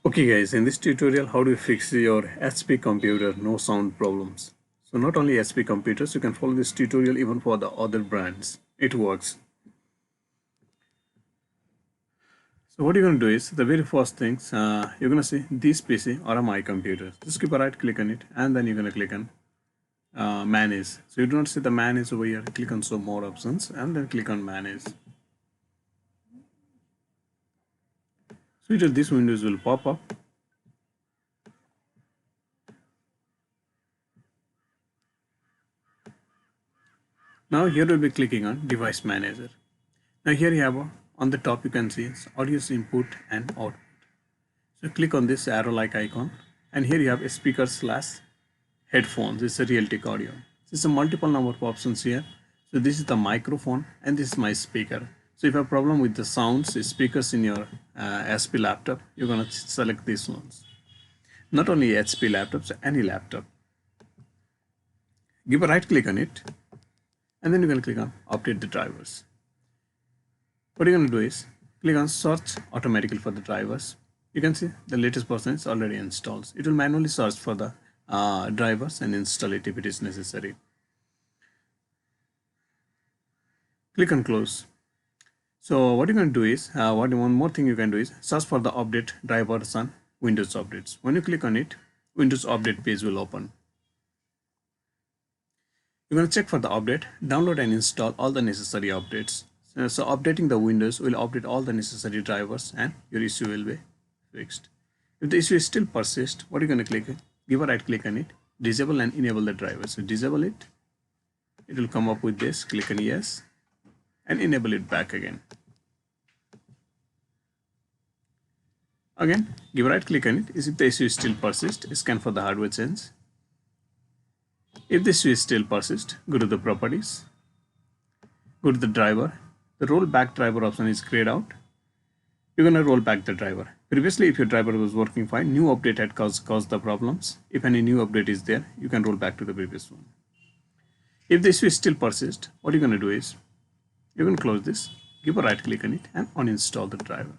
Okay guys, in this tutorial how do you fix your HP computer no sound problems. So not only HP computers, you can follow this tutorial even for the other brands. It works. So what you're going to do is, the very first things, you're going to see this PC or my computer. Just keep a right click on it and then you're going to click on manage. So you do not see the manage over here, click on show more options and then click on manage. So this windows will pop up. Now here we'll be clicking on device manager. Now here you have on the top you can see audio input and output. So click on this arrow like icon and here you have a speaker / headphones. This is a Realtek audio. This is a multiple number of options here. So this is the microphone and this is my speaker. So if you have a problem with the sounds, speakers in your HP laptop, you're going to select these ones. Not only HP laptops, any laptop. Give a right click on it and then you can click on update the drivers. What you're going to do is click on search automatically for the drivers. You can see the latest version is already installed. It will manually search for the drivers and install it if it is necessary. Click on close. So what you're going to do is, one more thing you can do is search for the update drivers on Windows updates. When you click on it, Windows update page will open. You're going to check for the update, download and install all the necessary updates. So updating the Windows will update all the necessary drivers and your issue will be fixed. If the issue still persists, what you're going to click on? Give a right click on it, disable and enable the drivers. So disable it, it will come up with this, click on yes and enable it back again. Again, give a right click on it. If the issue still persists, scan for the hardware change. If the issue still persists, go to the properties, go to the driver. The rollback driver option is grayed out. You're going to roll back the driver. Previously, if your driver was working fine, new update had caused the problems. If any new update is there, you can roll back to the previous one. If the issue still persists, what you're going to do is, you're going to close this, give a right click on it and uninstall the driver.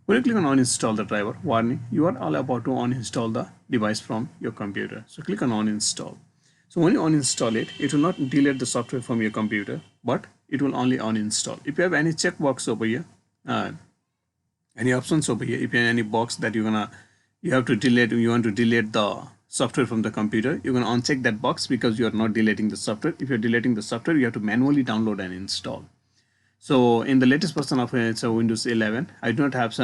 When you click on uninstall the driver, warning, you are all about to uninstall the device from your computer. So click on uninstall. So when you uninstall it, it will not delete the software from your computer, but it will only uninstall. If you have any checkbox over here, any options over here, if you have any box that you want to delete the software from the computer, you're going to uncheck that box because you are not deleting the software. If you're deleting the software, you have to manually download and install. So in the latest version of Windows 11, I do not have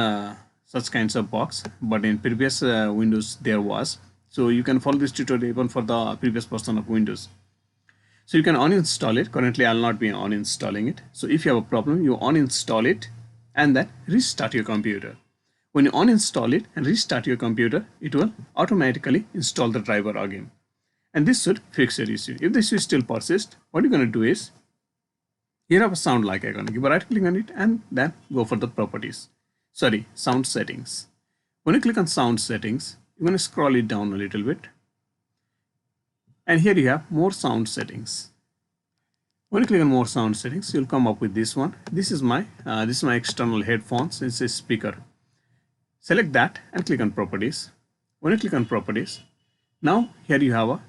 such kinds of box, but in previous Windows there was. So you can follow this tutorial even for the previous version of Windows. So you can uninstall it. Currently, I'll not be uninstalling it. So if you have a problem, you uninstall it and then restart your computer. When you uninstall it and restart your computer, it will automatically install the driver again. And this should fix your issue. If the issue still persists, what you're going to do is, here have a sound like icon. Give a right click on it and then go for the properties. Sound settings. When you click on sound settings, you're going to scroll it down a little bit. And here you have more sound settings. When you click on more sound settings, you'll come up with this one. This is my external headphones. It's a speaker. Select that and click on properties. When you click on properties, now here you have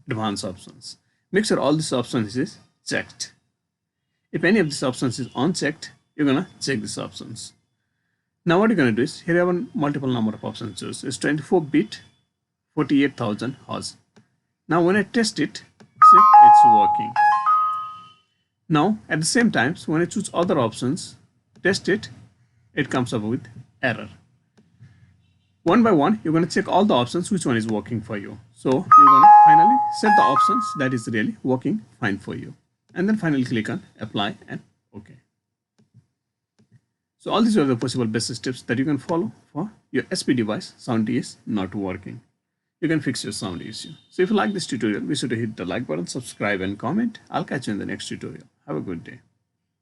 advanced options. Make sure all these options is checked. If any of these options is unchecked, you're going to check these options. Now what you're going to do is, here you have a multiple number of options to choose. It's 24-bit, 48,000 Hz. Now when I test it, see, it's working. Now at the same time, when I choose other options, test it, it comes up with error. One by one, you're going to check all the options, which one is working for you. So you're going to finally set the options that is really working fine for you. And then finally click on apply and OK. So all these are the possible basic steps that you can follow for your HP device sound is not working. You can fix your sound issue. So if you like this tutorial, be sure to hit the like button, subscribe and comment. I'll catch you in the next tutorial. Have a good day.